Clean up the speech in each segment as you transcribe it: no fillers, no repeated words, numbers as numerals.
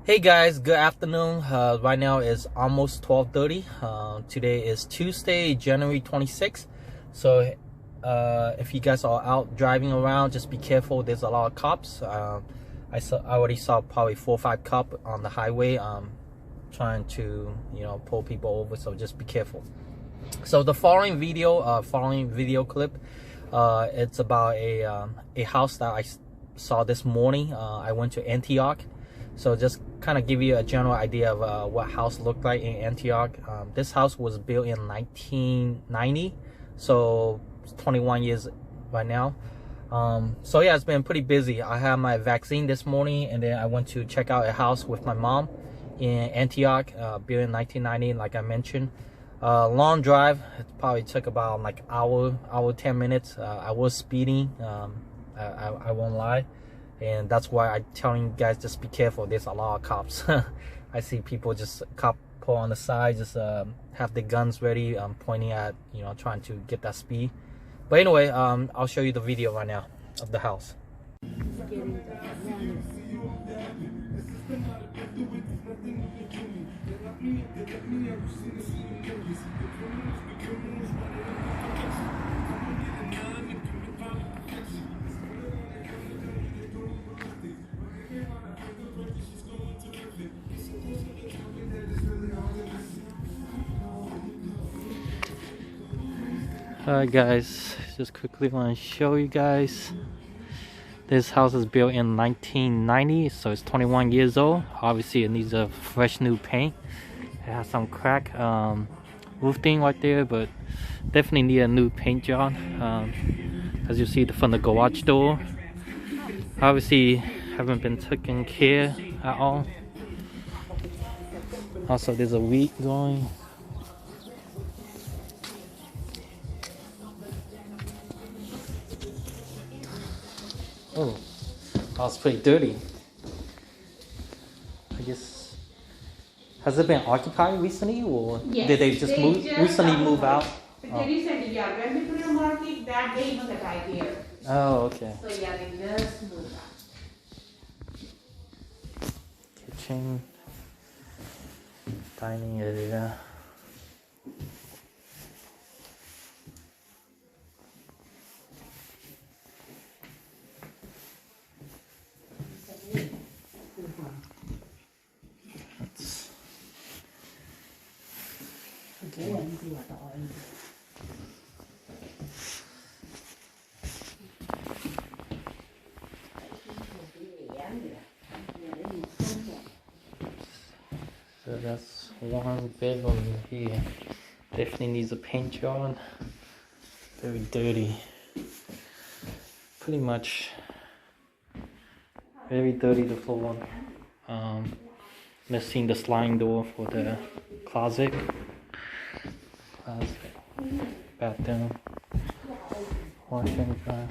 Hey guys, good afternoon. Right now is almost 12:30. Today is Tuesday, January 26th. So if you guys are out driving around, just be careful. There's a lot of cops. I already saw probably 4 or 5 cops on the highway trying to pull people over. So just be careful. So the following video clip, it's about a house that I saw this morning. I went to Antioch. So just kind of give you a general idea of what house looked like in Antioch. This house was built in 1990, so it's 21 years right now. So yeah, it's been pretty busy. I had my vaccine this morning, and then I went to check out a house with my mom in Antioch, built in 1990, like I mentioned. Long drive. It probably took about like hour 10 minutes. I was speeding. I won't lie. And that's why I'm telling you guys, just be careful. There's a lot of cops. I see people just pull on the side, just have the guns ready, pointing at, trying to get that speed. But anyway, I'll show you the video right now of the house. Alright guys, just quickly want to show you guys. This house is built in 1990, so it's 21 years old. Obviously it needs a fresh new paint. It has some crack roof thing right there, but definitely need a new paint job. As you see from the garage door, obviously haven't been taken care at all. Also there's a weed going. Oh, that's pretty dirty. I guess, has it been occupied recently, or yes, did they just recently move out? Oh. Recently, yeah. When we put a market, that day was a right here. Oh, okay. So yeah, they just moved out. Kitchen, dining area. So that's one bedroom here. Definitely needs a paint job. Very dirty. Pretty much very dirty, the floor. Missing the sliding door for the closet. Bathroom. Wash and dry.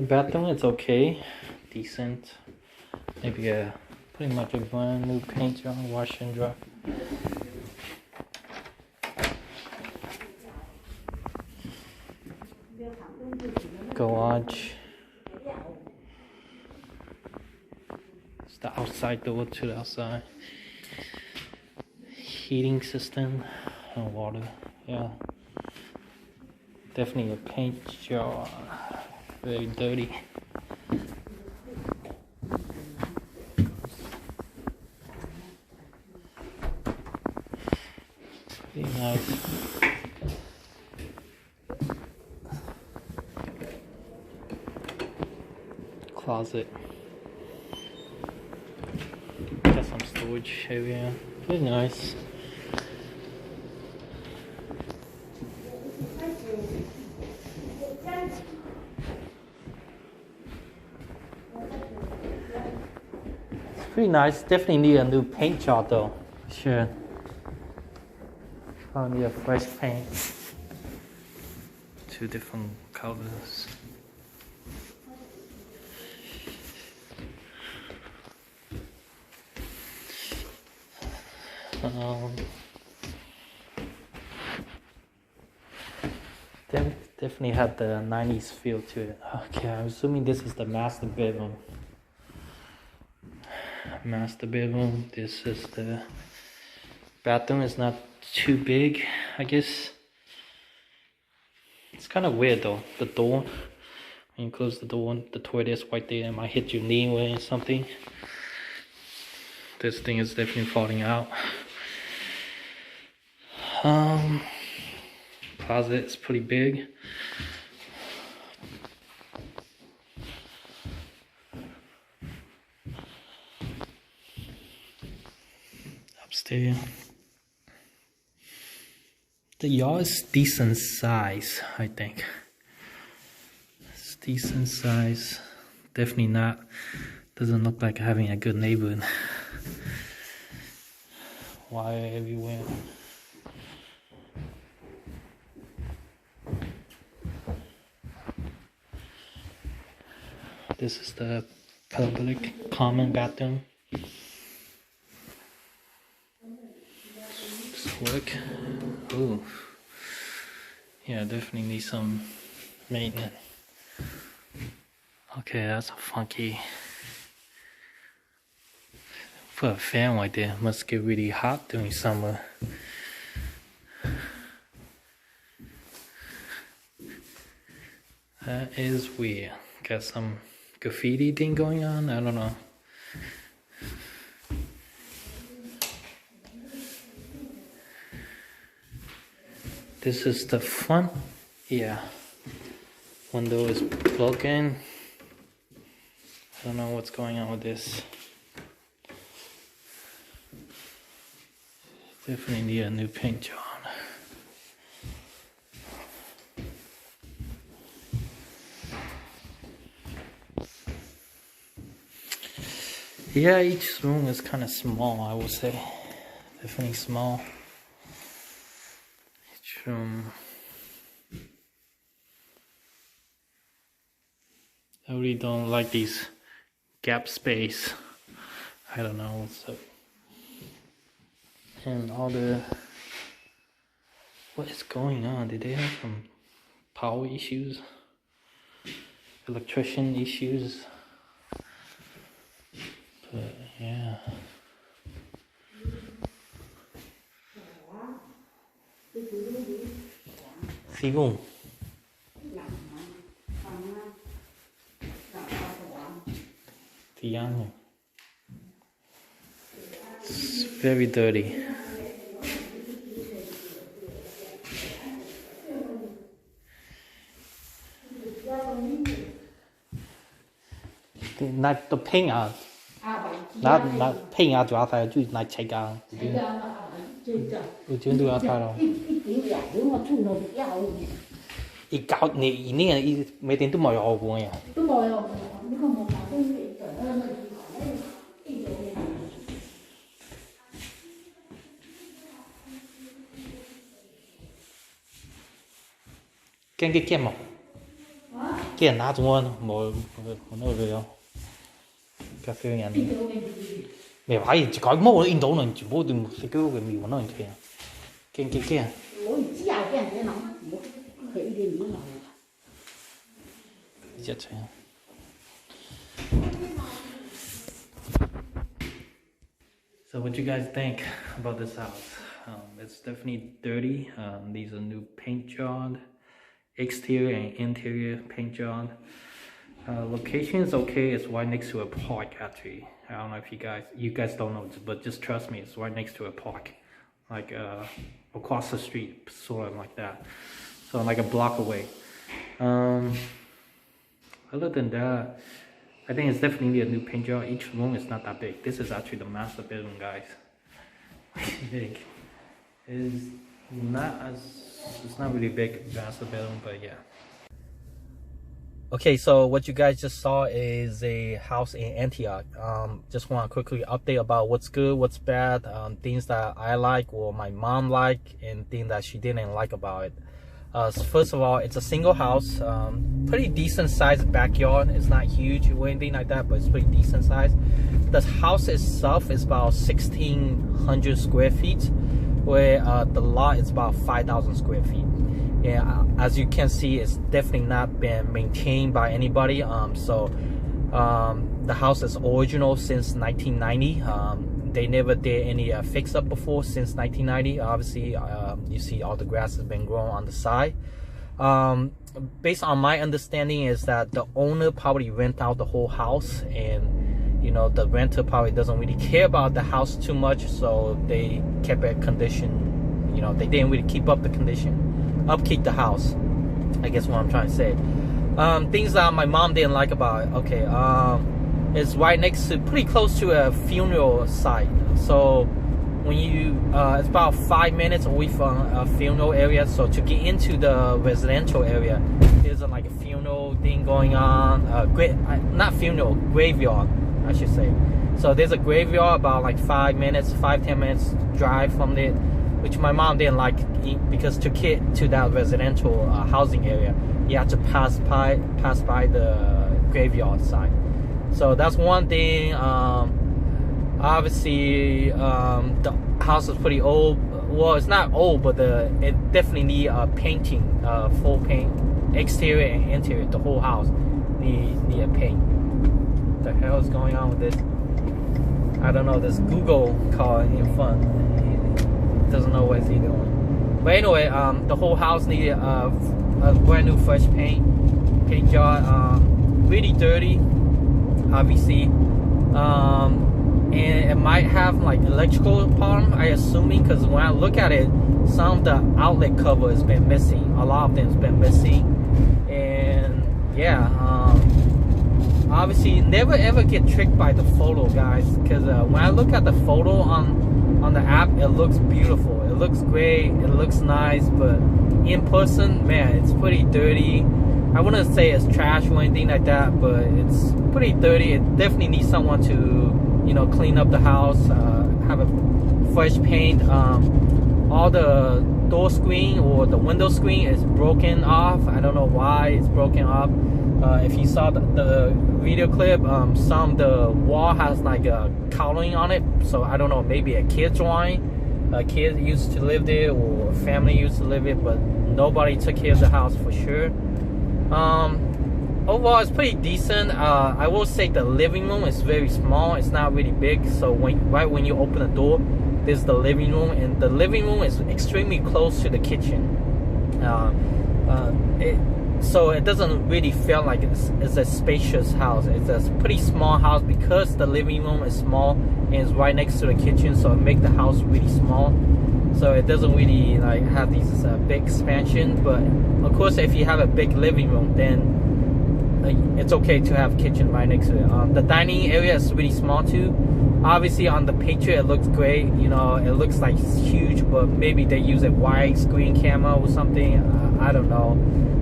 Bathroom, it's okay. Decent. Maybe pretty much a brand new paint job, wash and dry. Garage. It's the outside door to the outside. Heating system and water. Yeah. Definitely a paint job. Very dirty. Pretty nice. Closet. Got some storage area. Pretty nice. It's pretty nice. Definitely need a new paint job though. Sure. Probably need a fresh paint. 2 different colors. Definitely had the 90s feel to it. Okay, I'm assuming this is the master bedroom. master bedroom. This is the bathroom. It's not too big, I guess. It's kind of weird though. The door, when you close the door, the toilet is right there. It might hit your knee or something. This thing is definitely falling out. Closet is pretty big. Upstairs. The yard is decent size, I think. It's decent size. Definitely not, doesn't look like having a good neighborhood. Wire everywhere. This is the public common bathroom. This work. Ooh. Yeah, definitely need some maintenance. Okay, that's a funky. Put a fan right there. Must get really hot during summer. That is weird. Got some graffiti thing going on. I don't know. This is the front. Yeah. Window is broken. I don't know what's going on with this. Definitely need a new paint job. Yeah, each room is kind of small, I would say. Definitely small. Each room. I really don't like these gap space. I don't know what's up. And all the... What is going on? Did they have some power issues? Electrician issues? But yeah. Sigung. Young. It's very dirty. Nãy tôi ping à, nãy ping à, chủ phải chú nãy chạy cả, tôi chưa đưa ra đâu. Ý cáo你呢？每天都冇學過呀？都冇學過，呢個冇打工嚟嘅。驚嘅驚冇？驚人拿咗冇嗰個樣，咖啡人。未話要改冇印度人全部都食嗰個麵嗰樣嘢，驚。我唔知啊，俾人哋諗，佢哋唔諗。一齊。So what you guys think about this house? It's definitely dirty. These are new paint job, exterior and interior paint job. Location is okay. It's right next to a park actually. I don't know if you guys don't know, but just trust me, it's right next to a park, like across the street, sort of like that. So like a block away. Other than that, I think it's definitely a new paint job. Each room is not that big. This is actually the master bedroom, guys. Big. It's not really big master bedroom, but yeah. Okay, so what you guys just saw is a house in Antioch. Just want to quickly update about what's good, what's bad, things that I like or my mom like, and things that she didn't like about it. So first of all, it's a single house, pretty decent sized backyard. It's not huge or anything like that, but it's pretty decent size. The house itself is about 1,600 square feet, where the lot is about 5,000 square feet. Yeah, as you can see, it's definitely not been maintained by anybody. So The house is original since 1990. They never did any fix up before since 1990. Obviously, you see all the grass has been growing on the side. Based on my understanding is that the owner probably rent out the whole house, and you know, the renter probably doesn't really care about the house too much, so they kept it condition. You know, they didn't really keep up the condition, upkeep the house, I guess what I'm trying to say. Things that my mom didn't like about it. Okay, it's right next to, pretty close to a funeral site. So when you, it's about 5 minutes away from a funeral area. So to get into the residential area, there's like a funeral thing going on. Not funeral, graveyard, I should say. So there's a graveyard about like 5 minutes, 5-10 minutes drive from it, which my mom didn't like, because to get to that residential housing area, you have to pass by the graveyard side. So that's one thing. Obviously, the house is pretty old. Well, it's not old, but it definitely need painting, full paint, exterior and interior. The whole house need a paint. What the hell is going on with this? I don't know. This Google car in front, he doesn't know what he's doing. But anyway, the whole house needed a brand new fresh paint job. Really dirty, obviously. And it might have like electrical problem, I assuming, because when I look at it, some of the outlet cover has been missing. A lot of them has been missing. And yeah, obviously never ever get tricked by the photo, guys, because when I look at the photo on the app, it looks beautiful, it looks great, it looks nice, but in person, man, it's pretty dirty. I wouldn't say it's trash or anything like that, but it's pretty dirty. It definitely needs someone to, you know, clean up the house, have a fresh paint. All the door screen or the window screen is broken off. I don't know why it's broken off. If you saw the video clip, some of the wall has like a coloring on it, so I don't know, maybe a kid drawing. A kid used to live there, or a family used to live it, but nobody took care of the house for sure. Overall, it's pretty decent. I will say the living room is very small. It's not really big. So right when you open the door, there's the living room, and the living room is extremely close to the kitchen. So it doesn't really feel like it's a spacious house. It's a pretty small house because the living room is small and it's right next to the kitchen, so it makes the house really small. So it doesn't really like have these big expansion. But of course, if you have a big living room, then it's okay to have kitchen right next to it. The dining area is really small too. Obviously on the picture it looks great, you know, it looks like it's huge, but maybe they use a widescreen camera or something. I don't know.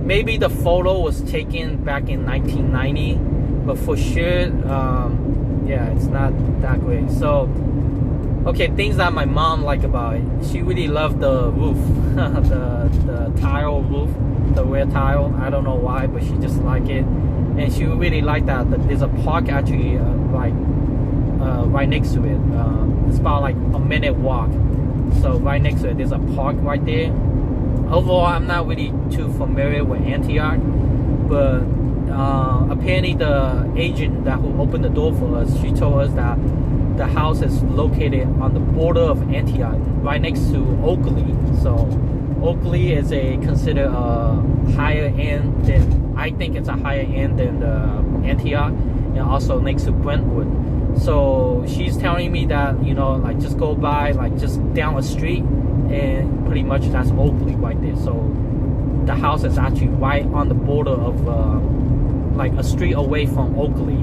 Maybe the photo was taken back in 1990, but for sure, yeah, it's not that great. So, okay, things that my mom liked about it. She really loved the roof, the tile roof, the red tile. I don't know why, but she just liked it. And she really liked that there's a park actually right next to it. It's about like a minute walk. So right next to it, there's a park right there. Overall, I'm not really too familiar with Antioch, but apparently the agent who opened the door for us, she told us that the house is located on the border of Antioch, right next to Oakley. So Oakley is considered a higher end than, I think it's a higher end than Antioch, and also next to Brentwood. So she's telling me that, you know, like just go by, like just down a street, and pretty much that's Oakley right there. So the house is actually right on the border of like a street away from Oakley.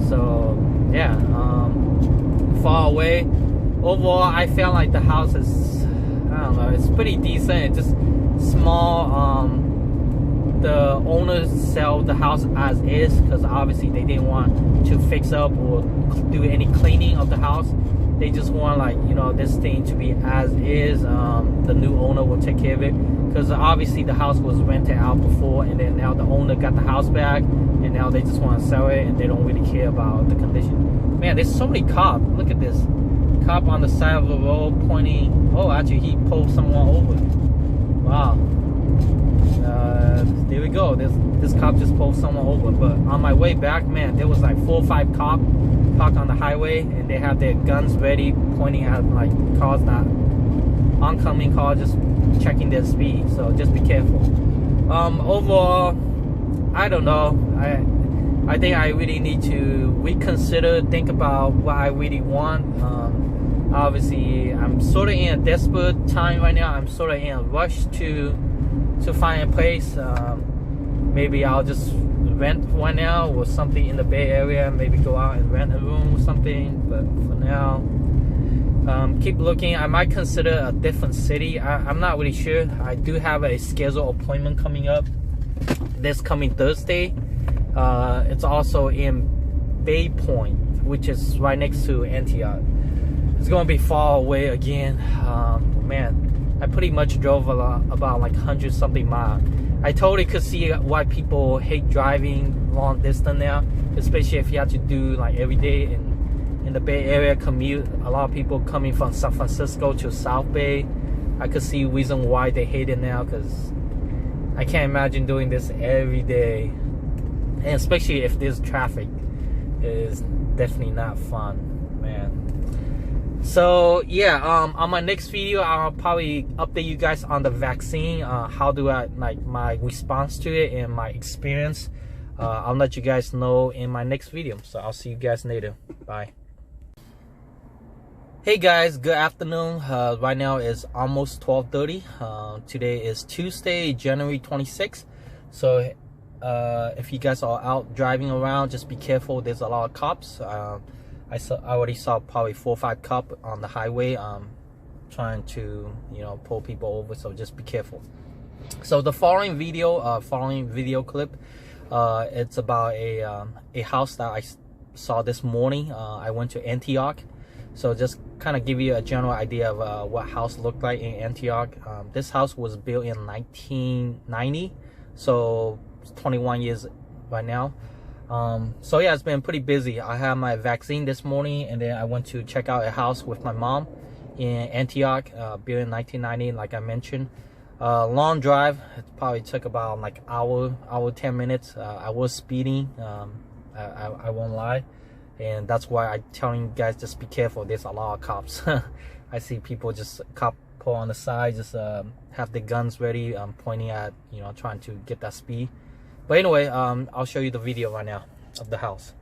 So yeah, far away. Overall, I felt like the house is, I don't know, it's pretty decent. It's just small. The owners sell the house as is because obviously they didn't want to fix up or do any cleaning of the house. They just want, like, you know, this thing to be as is. The new owner will take care of it because obviously the house was rented out before, and then now the owner got the house back, and now they just want to sell it, and they don't really care about the condition. Man, there's so many cops. Look at this. Cop on the side of the road pointing. Oh, actually he pulled someone over. Wow. there we go. This cop just pulled someone over. But on my way back, man, there was like 4 or 5 cops parked on the highway, and they have their guns ready, pointing at like cars, not oncoming cars, just checking their speed. So just be careful. Overall, I don't know. I think I really need to reconsider, think about what I really want. Obviously, I'm sort of in a desperate time right now. I'm sort of in a rush to find a place. Maybe I'll just rent one now or something in the Bay Area. Maybe go out and rent a room or something. But for now, keep looking. I might consider a different city. I'm not really sure. I do have a scheduled appointment coming up this coming Thursday. It's also in Bay Point, which is right next to Antioch. It's gonna be far away again. Man, I pretty much drove about like 100 something miles. I totally could see why people hate driving long distance now, especially if you have to do like every day in the Bay Area commute. A lot of people coming from San Francisco to South Bay. I could see reason why they hate it now, because I can't imagine doing this every day, and especially if there's traffic. It is definitely not fun, man. So yeah, on my next video, I'll probably update you guys on the vaccine. How do I like my response to it and my experience. I'll let you guys know in my next video. So I'll see you guys later. Bye. Hey guys, good afternoon. Right now is almost 12:30. Today is Tuesday, January 26th. So if you guys are out driving around, just be careful. There's a lot of cops. I already saw probably 4 or 5 cops on the highway trying to, you know, pull people over. So just be careful. So the following video clip, it's about a house that I saw this morning. I went to Antioch. So just kind of give you a general idea of what house looked like in Antioch. This house was built in 1990, so it's 21 years by now. So yeah, it's been pretty busy. I had my vaccine this morning, and then I went to check out a house with my mom in Antioch, built in 1990, like I mentioned. Long drive. It probably took about like hour 10 minutes. I was speeding. I won't lie. And that's why I'm telling you guys, just be careful. There's a lot of cops. I see people just cop pull on the side, just have the guns ready, pointing at, you know, trying to get that speed. But anyway, I'll show you the video right now of the house.